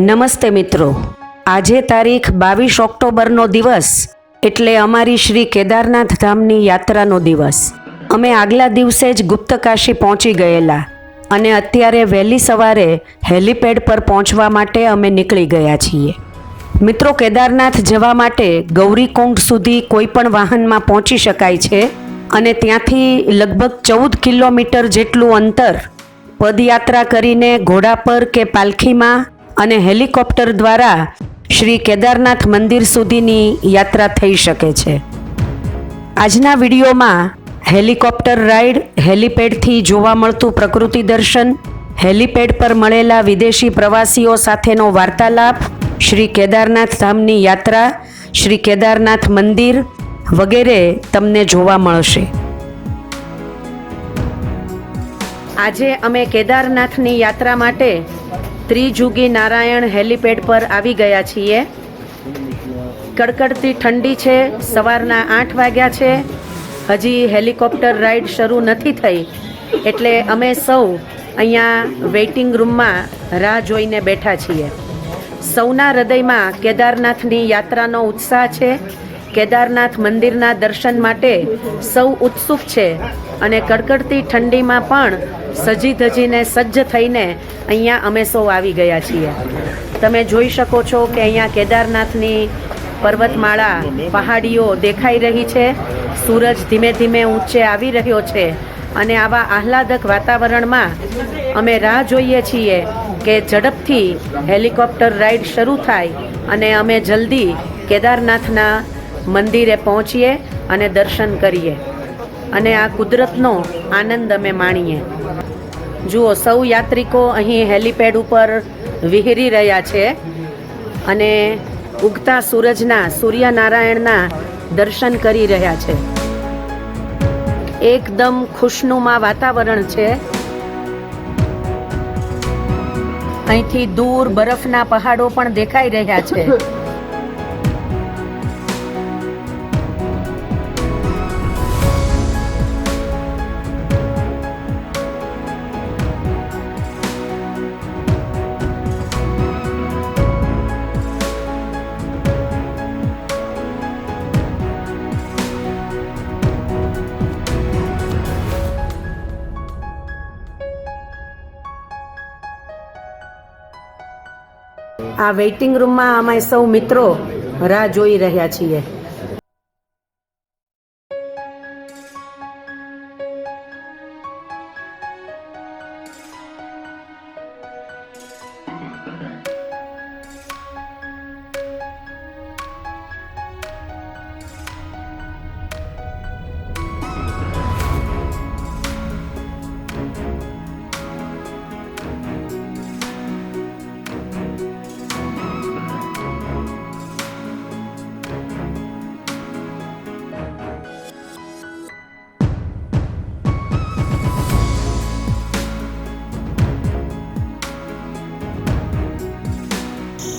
નમસ્તે મિત્રો, આજે તારીખ 22 ઓક્ટોબરનો દિવસ એટલે અમારી શ્રી કેદારનાથ ધામની યાત્રાનો દિવસ. અમે આગલા દિવસે જ ગુપ્તકાશી પહોંચી ગયેલા અને અત્યારે વહેલી સવારે હેલિપેડ પર પહોંચવા માટે અમે નીકળી ગયા છીએ. મિત્રો, કેદારનાથ જવા માટે ગૌરીકુંડ સુધી કોઈ પણ વાહનમાં પહોંચી શકાય છે અને ત્યાંથી લગભગ 14 કિલોમીટર જેટલું અંતર પદયાત્રા કરીને ઘોડા પર કે પાલખીમાં અને હેલિકોપ્ટર દ્વારા શ્રી કેદારનાથ મંદિર સુધીની યાત્રા થઈ શકે છે. આજના વિડીયોમાં હેલિકોપ્ટર રાઇડ, હેલિપેડથી જોવા મળતું પ્રકૃતિ દર્શન, હેલિપેડ પર મળેલા વિદેશી પ્રવાસીઓ સાથેનો વાર્તાલાપ, શ્રી કેદારનાથ ધામની યાત્રા, શ્રી કેદારનાથ મંદિર વગેરે તમને જોવા મળશે. આજે અમે કેદારનાથની યાત્રા માટે ત્રિજુગી નારાયણ હેલિપેડ પર આવી ગયા છીએ. કડકડતી ઠંડી છે, સવારના 8 વાગ્યા છે. હજી હેલિકોપ્ટર રાઇડ શરૂ નથી થઈ એટલે અમે સૌ અહીંયા વેઇટિંગ રૂમમાં રાહ જોઈને બેઠા છીએ. સૌના હૃદયમાં કેદારનાથની યાત્રાનો ઉત્સાહ છે. કેદારનાથ મંદિરના દર્શન માટે સૌ ઉત્સુક છે અને કડકડતી ઠંડીમાં પણ સજી ધજીને સજ્જ થઈને અહીંયા અમે સૌ આવી ગયા છીએ. તમે જોઈ શકો છો કે અહીંયા કેદારનાથની પર્વતમાળા, પહાડીઓ દેખાઈ રહી છે. સૂરજ ધીમે ધીમે ઊંચે આવી રહ્યો છે અને આવા આહલાદક વાતાવરણમાં અમે રાહ જોઈએ છીએ કે ઝડપથી હેલિકોપ્ટર રાઇડ શરૂ થાય અને અમે જલ્દી કેદારનાથના મંદિરે પહોંચીએ અને દર્શન કરીએ અને આ કુદરતનો આનંદ અમે માણીએ. જુઓ, સૌ યાત્રિકો અહીં હેલિપેડ ઉપર વિહરી રહ્યા છે અને ઉગતા સૂર્યનારાયણના દર્શન કરી રહ્યા છે. એકદમ ખુશનુમા વાતાવરણ છે. અહીંથી દૂર બરફના પહાડો પણ દેખાઈ રહ્યા છે. આ વેઇટિંગ રૂમમાં અમે સૌ મિત્રો રાહ જોઈ રહ્યા છીએ.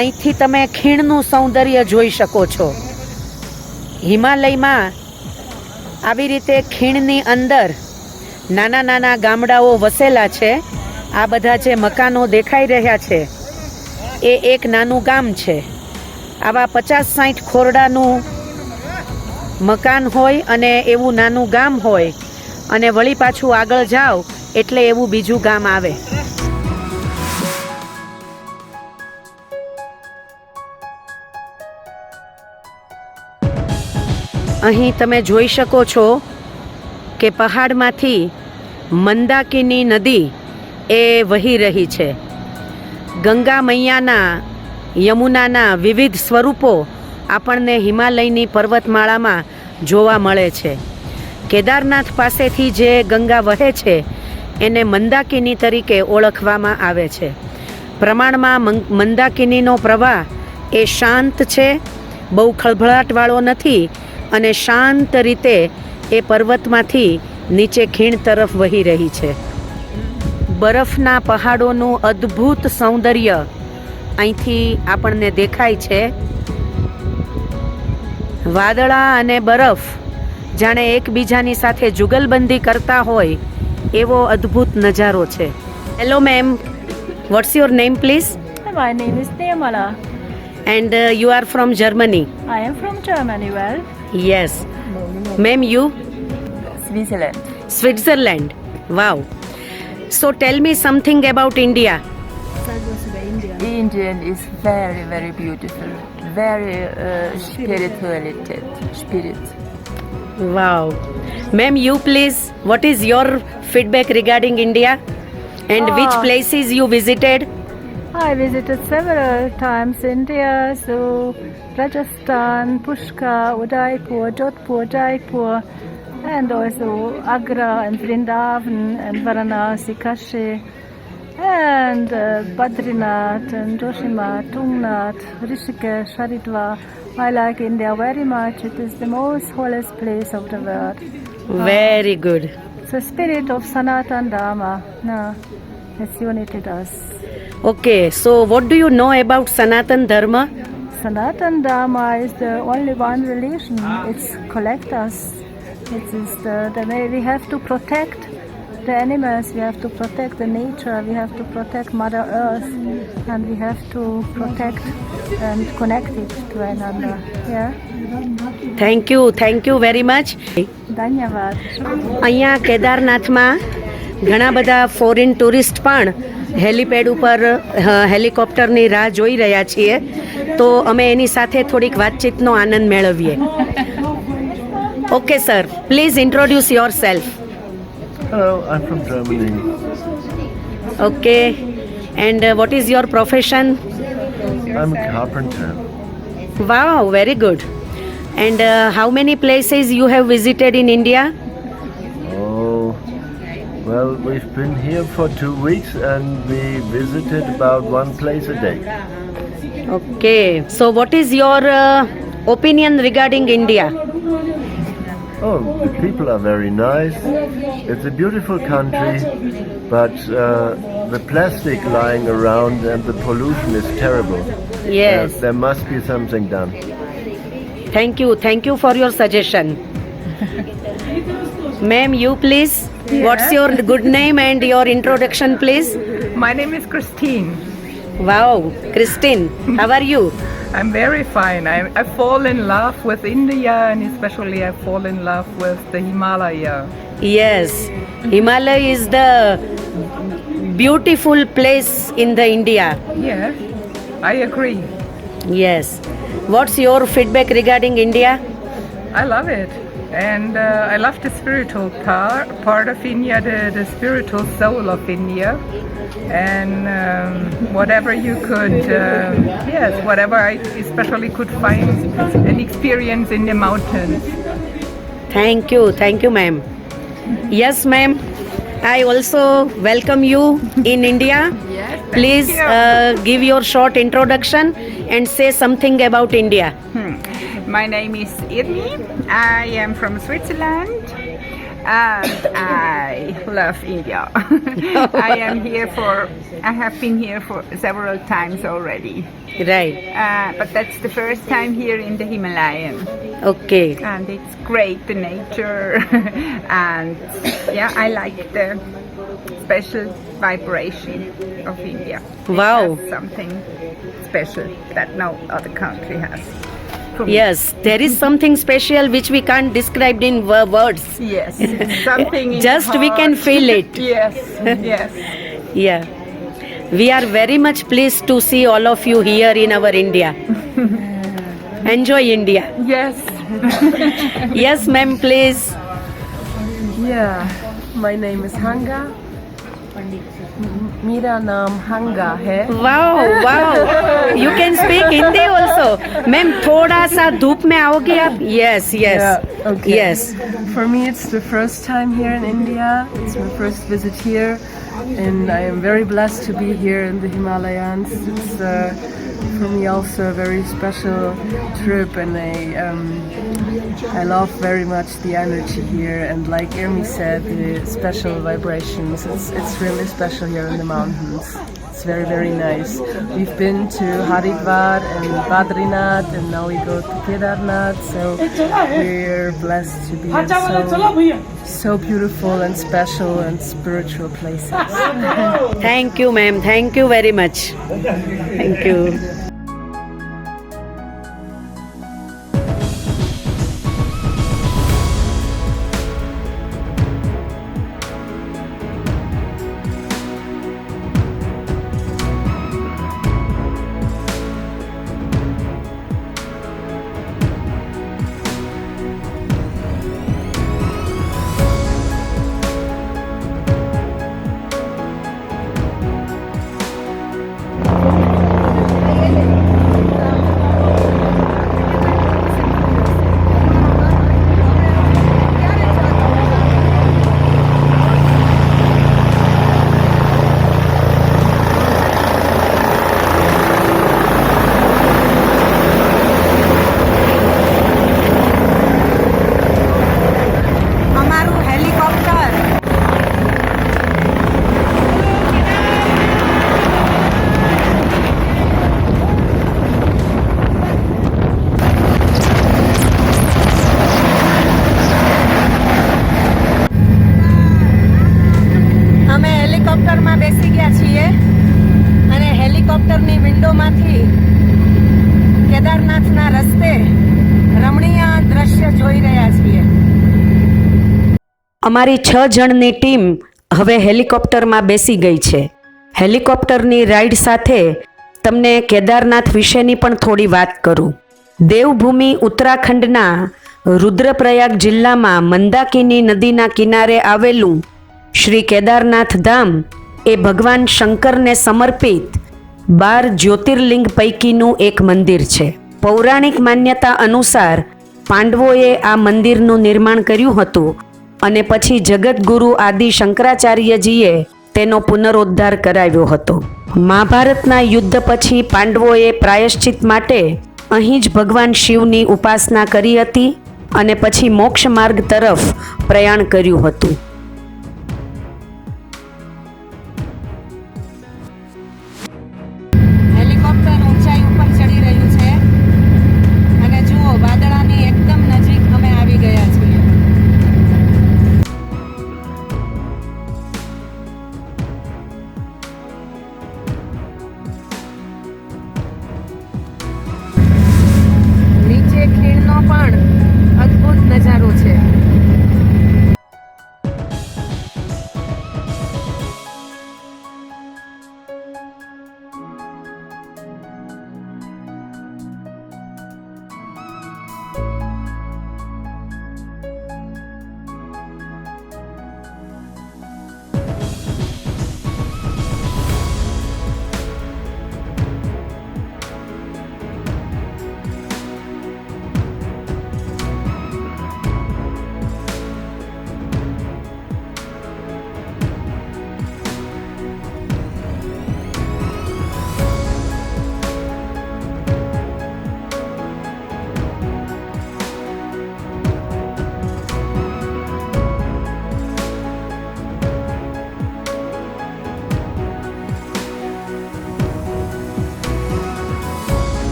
અહીંથી તમે ખીણનું સૌંદર્ય જોઈ શકો છો. હિમાલયમાં આવી રીતે ખીણની અંદર નાના નાના ગામડાઓ વસેલા છે. આ બધા જે મકાનો દેખાઈ રહ્યા છે એ એક નાનું ગામ છે. આવા 50-60 ખોરડાનું મકાન હોય અને એવું નાનું ગામ હોય અને વળી પાછું આગળ જાઓ એટલે એવું બીજું ગામ આવે. અહીં તમે જોઈ શકો છો કે પહાડમાંથી મંદાકિની નદી એ વહી રહી છે. ગંગા મૈયાના, યમુનાના વિવિધ સ્વરૂપો આપણને હિમાલયની પર્વતમાળામાં જોવા મળે છે. કેદારનાથ પાસેથી જે ગંગા વહે છે એને મંદાકિની તરીકે ઓળખવામાં આવે છે. પ્રમાણમાં મંદાકિનીનો પ્રવાહ એ શાંત છે, બહુ ખળભળાટવાળો નથી અને શાંત રીતે એ પર્વતમાંથી નીચે ખીણ તરફ વહી રહી છે. બરફના પહાડોનું અદ્ભુત સૌંદર્ય અહીંથી આપણને દેખાય છે. વાદળા અને બરફ જાણે એકબીજાની સાથે જુગલબંધી કરતા હોય એવો અદ્ભુત નજારો છે. Hello ma'am, what's your name please? my name is Nirmala. And you are from Germany. I am from Germany, well. Yes. Ma'am, you? Switzerland. Switzerland. Wow. So tell me something about India. Indian is very, very beautiful. Very spirit. Wow. Ma'am, you please, what is your feedback regarding India? And which places you visited? I visited several times India, so Rajasthan, Pushkar, Udaipur, Jodhpur, Jaipur, and also Agra and Vrindavan and Varanasi, Kashi, and Badrinath and Joshimath, Tungnath, Rishikesh, Haridwar. I like India very much. It is the most holiest place of the world. Very good. It's the spirit of Sanatan Dharma. No, it's united us. Okay, so what do you know about Sanatan Dharma? Sanatan Dharma is the only one religion. It's collect us. It is the way we have to protect the animals, we have to protect the nature, we have to protect Mother Earth, and we have to protect and connect it to one another. Yeah. Thank you very much. ધન્યવાદ. અહીંયા કેદારનાથમાં ઘણા બધા foreign tourist પણ helipad ઉપર હેલિકોપ્ટરની રાહ જોઈ રહ્યા છીએ, તો અમે એની સાથે થોડીક વાતચીતનો આનંદ મેળવીએ. Okay sir, please introduce yourself. Hello, I'm from Germany. Okay, and what is your profession? I'm a carpenter. Wow, very good. And how many places you have visited in India? Oh, well, we've been here for 2 weeks and we visited about one place a day. Okay, so what is your opinion regarding India? Oh, the people are very nice. It's a beautiful country, but the plastic lying around and the pollution is terrible. Yes. There must be something done. Thank you for your suggestion. Ma'am, you please. Yeah. What's your good name and your introduction, please? My name is Christine. Wow, Christine, how are you? I'm very fine. I fall in love with India, and especially I fall in love with the Himalaya. Yes, Himalaya is the beautiful place in the India. Yes, I agree. Yes. What's your feedback regarding India? I love it. And I love the spiritual part of India, the spiritual soul of India. And whatever you could, whatever I especially could find and experience in the mountains. Thank you, ma'am. Yes, ma'am. I also welcome you in India. Yes, Please give your short introduction and say something about India. My name is Irmi. I am from Switzerland and I love India. I have been here for several times already. Right. But that's the first time here in the Himalayan. Okay. And it's great, the nature. And yeah, I like the special vibration of India. Wow. It has something special that no other country has. Yes, there is something special which we can't describe in words. Yes, something in Just the we can heart. feel it. Yes, yes. Yeah. We are very much pleased to see all of you here in our India. Enjoy India. Yes. Yes, ma'am, please. Yeah, my name is Hanga. मेरा नाम हंगा है. Wow. You can speak Hindi also. Ma'am, थोड़ा सा धूप में आओगी आप? Yes. Yeah, okay. Yes. For me, it's the first time here in India. It's my first visit here, and I am very blessed to be here in the Himalayas. It's for me also a very special trip, and I love very much the energy here, and like Irmi said, the special vibrations. It's really special here in the mountains. It's it's very, very nice. We've been to Haridwar and Badrinath, and now we go to Kedarnath, so we're blessed to be in so beautiful and special and spiritual places. Thank you ma'am, thank you very much, thank you. હેલિકોપ્ટરમાં બેસી ગયા છીએ અને હેલિકોપ્ટરની વિન્ડોમાંથી કેદારનાથના રસ્તે રમણીય દ્રશ્ય જોઈ રહ્યા છીએ. અમારી 6 જણની ટીમ હવે હેલિકોપ્ટરમાં બેસી ગઈ છે. હેલિકોપ્ટરની રાઈડ સાથે તમને કેદારનાથ વિશેની પણ થોડી વાત કરું. દેવભૂમિ ઉત્તરાખંડના રુદ્રપ્રયાગ જિલ્લામાં મંદાકિની નદીના કિનારે આવેલું શ્રી કેદારનાથ ધામ એ ભગવાન શંકરને સમર્પિત 12 જ્યોતિર્લિંગ પૈકીનું એક મંદિર છે. પૌરાણિક માન્યતા અનુસાર પાંડવોએ આ મંદિરનું નિર્માણ કર્યું હતું અને પછી જગતગુરુ આદિ શંકરાચાર્યજીએ તેનો પુનરોદ્ધાર કરાવ્યો હતો. મહાભારતના યુદ્ધ પછી પાંડવોએ પ્રાયશ્ચિત માટે અહીં જ ભગવાન શિવની ઉપાસના કરી હતી અને પછી મોક્ષ માર્ગ તરફ પ્રયાણ કર્યું હતું. હેલિકોપ્ટર ઊંચાઈ ઉપર ચડી રહ્યું છે અને જુઓ વાદળાની એકદમ નજીક અમે આવી ગયા છીએ. નીચે ખીણનો પણ અદ્ભુત નજારો છે.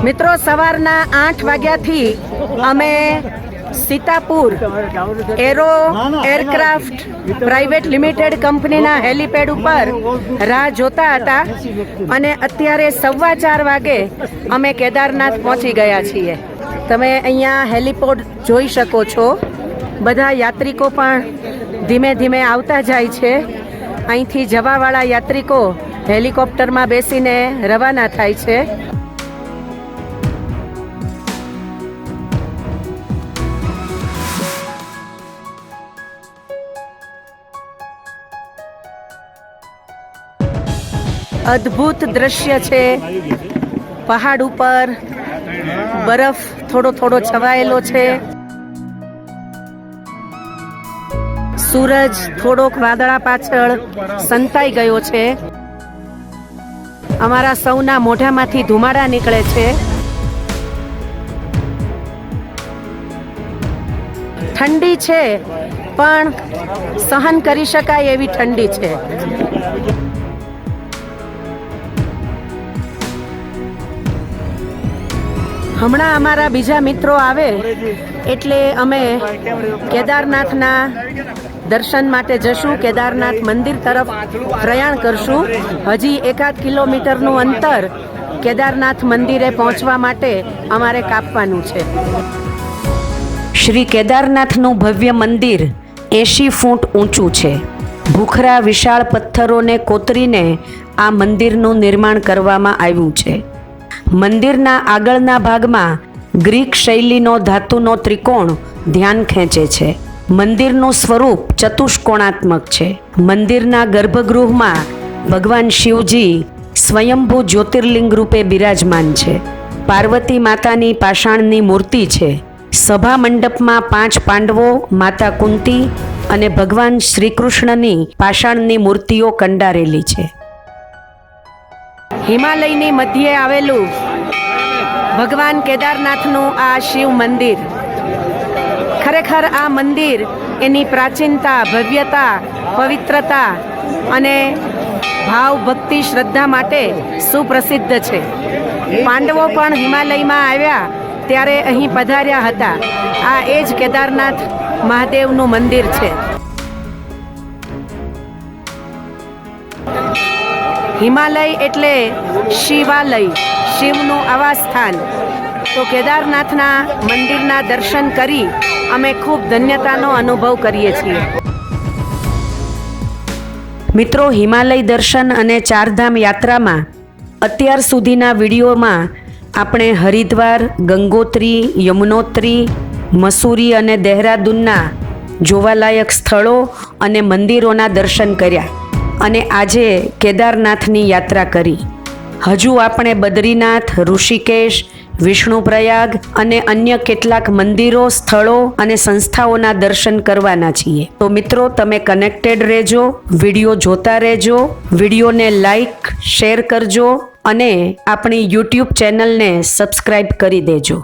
મિત્રો સવારના 8 વાગ્યાથી અમે Sitapur arrow aircraft private limited કંપનીના હેલીપેડ ઉપર રાહ જોતા હતા અને અત્યારે 4:15 વાગે અમે કેદારનાથ પહોંચી ગયા છીએ. તમે અહીંયા હેલીપોડ જોઈ શકો છો. બધા યાત્રિકો પણ ધીમે ધીમે આવતા જાય છે. અહીંથી જવાવાળા યાત્રિકો હેલિકોપ્ટરમાં બેસીને રવાના થાય છે. અદ્ભુત દ્રશ્ય છે. પહાડ ઉપર બરફ થોડો થોડો છવાયેલો છે. સૂરજ થોડોક વાદળા પાછળ સંતાઈ ગયો છે. અમારા સૌના મોઢામાંથી ધુમાડા નીકળે છે. ઠંડી છે પણ સહન કરી શકાય એવી ઠંડી છે. હમણાં અમારા બીજા મિત્રો આવે એટલે અમે કેદારનાથના દર્શન માટે જશું. કેદારનાથ મંદિર તરફ પ્રયાણ કરશું. હજી 1 કિલોમીટરનું અંતર કેદારનાથ મંદિરે પહોંચવા માટે અમારે કાપવાનું છે. શ્રી કેદારનાથનું ભવ્ય મંદિર 80 ફૂટ ઊંચું છે. ભૂખરા વિશાળ પથ્થરોને કોતરીને આ મંદિરનું નિર્માણ કરવામાં આવ્યું છે. મંદિરના આગળના ભાગમાં ગ્રીક શૈલીનો ધાતુનો ત્રિકોણ ધ્યાન ખેંચે છે. મંદિરનું સ્વરૂપ ચતુષ્કોણાત્મક છે. મંદિરના ગર્ભગૃહમાં ભગવાન શિવજી સ્વયંભૂ જ્યોતિર્લિંગ રૂપે બિરાજમાન છે. પાર્વતી માતાની પાષાણની મૂર્તિ છે. સભા મંડપમાં 5 પાંડવો, માતા કુંતી અને ભગવાન શ્રીકૃષ્ણની પાષાણની મૂર્તિઓ કંડારેલી છે. હિમાલયની મધ્યે આવેલું ભગવાન કેદારનાથનું આ શિવ મંદિર, ખરેખર આ મંદિર એની પ્રાચીનતા, ભવ્યતા, પવિત્રતા અને ભાવ, ભક્તિ, શ્રદ્ધા માટે સુપ્રસિદ્ધ છે. પાંડવો પણ હિમાલયમાં આવ્યા ત્યારે અહીં પધાર્યા હતા. આ એ જ કેદારનાથ મહાદેવનું મંદિર છે. હિમાલય એટલે શિવાલય, શિવનું આવાસસ્થાન. તો કેદારનાથના મંદિરના દર્શન કરી અમે ખૂબ ધન્યતાનો અનુભવ કરીએ છીએ. મિત્રો, હિમાલય દર્શન અને ચારધામ યાત્રામાં અત્યાર સુધીના વિડીયોમાં આપણે હરિદ્વાર, ગંગોત્રી, યમુનોત્રી, મસૂરી અને દહેરાદૂનના જોવાલાયક સ્થળો અને મંદિરોના દર્શન કર્યા અને આજે કેદારનાથની યાત્રા કરી. હજુ આપણે બદ્રીનાથ, ઋષિકેશ, વિષ્ણુપ્રયાગ અને અન્ય કેટલાક મંદિરો, સ્થળો અને સંસ્થાઓના દર્શન કરવાના છીએ. તો મિત્રો, તમે કનેક્ટેડ રહેજો, વિડીયો જોતા રહેજો, વિડીયોને લાઈક, શેર કરજો અને આપણી યુટ્યુબ ચેનલને સબસ્ક્રાઈબ કરી દેજો.